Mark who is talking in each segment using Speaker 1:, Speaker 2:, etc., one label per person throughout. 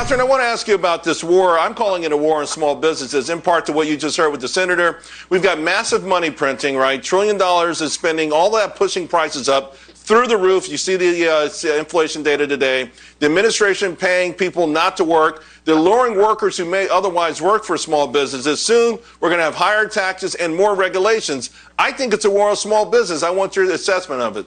Speaker 1: Kathryn, I want to ask you about this war. I'm calling it a war on small businesses, in part to what you just heard with the senator. We've got massive money printing, right? $1 trillion is spending, all that pushing prices up through the roof. You see the inflation data today. The administration paying people not to work. They're luring workers who may otherwise work for small businesses. Soon, we're going to have higher taxes and more regulations. I think it's a war on small business. I want your assessment of it.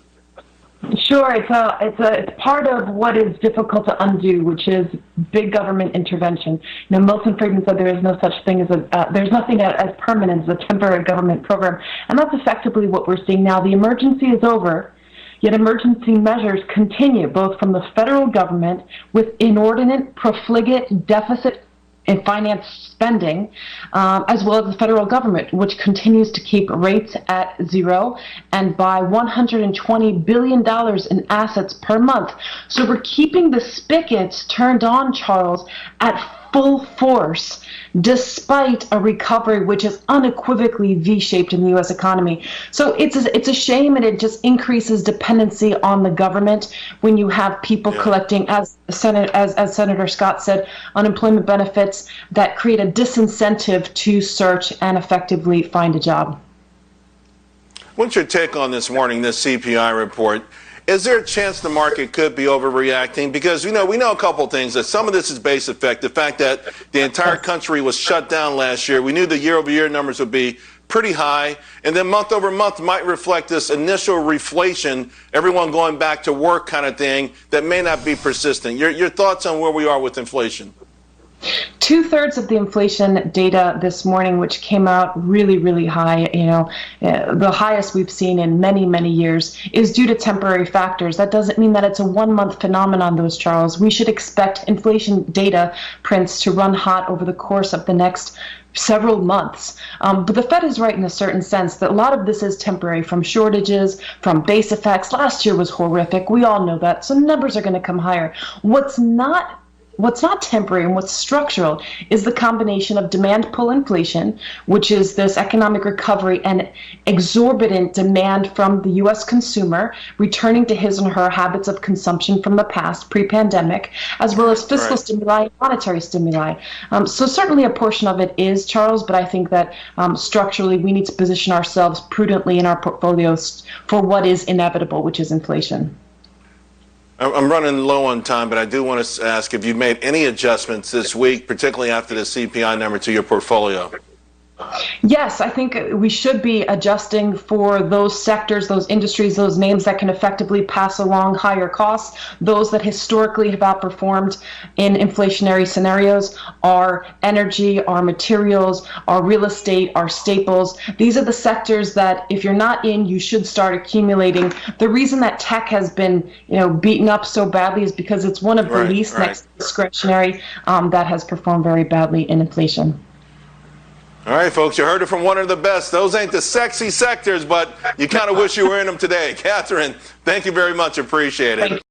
Speaker 2: Sure, it's part of what is difficult to undo, which is big government intervention. You know, Milton Friedman said there is no such thing as there's nothing as permanent as a temporary government program, and that's effectively what we're seeing now. The emergency is over, yet emergency measures continue, both from the federal government with inordinate, profligate deficit in finance spending, as well as the federal government, which continues to keep rates at zero and buy $120 billion in assets per month. So we're keeping the spigots turned on, Charles, at full force, despite a recovery which is unequivocally V-shaped in the U.S. economy. So it's a shame, and it just increases dependency on the government when you have people collecting, as Senator Scott said, unemployment benefits that create a disincentive to search and effectively find a job.
Speaker 1: What's your take on this morning, this CPI report? Is there a chance the market could be overreacting? Because, we know a couple things. That some of this is base effect. The fact that the entire country was shut down last year. We knew the year-over-year numbers would be pretty high. And then month over month might reflect this initial reflation, everyone going back to work kind of thing that may not be persistent. Your thoughts on where we are with inflation?
Speaker 2: 2/3 of the inflation data this morning, which came out really, really high, the highest we've seen in many, many years, is due to temporary factors. That doesn't mean that it's a one-month phenomenon, though, Charles. We should expect inflation data prints to run hot over the course of the next several months. But the Fed is right in a certain sense that a lot of this is temporary, from shortages, from base effects. Last year was horrific. We all know that. So numbers are going to come higher. What's not temporary and what's structural is the combination of demand pull inflation, which is this economic recovery and exorbitant demand from the U.S. consumer returning to his and her habits of consumption from the past, pre-pandemic, as well as fiscal stimuli and monetary stimuli. So certainly a portion of it is, Charles, but I think that structurally we need to position ourselves prudently in our portfolios for what is inevitable, which is inflation.
Speaker 1: I'm running low on time, but I do want to ask if you've made any adjustments this week, particularly after the CPI number, to your portfolio.
Speaker 2: Yes, I think we should be adjusting for those sectors, those industries, those names that can effectively pass along higher costs. Those that historically have outperformed in inflationary scenarios are energy, our materials, our real estate, our staples. These are the sectors that if you're not in, you should start accumulating. The reason that tech has been, beaten up so badly is because it's one of the least next discretionary that has performed very badly in inflation.
Speaker 1: All right, folks, you heard it from one of the best. Those ain't the sexy sectors, but you kind of wish you were in them today. Kathryn, thank you very much. Appreciate it.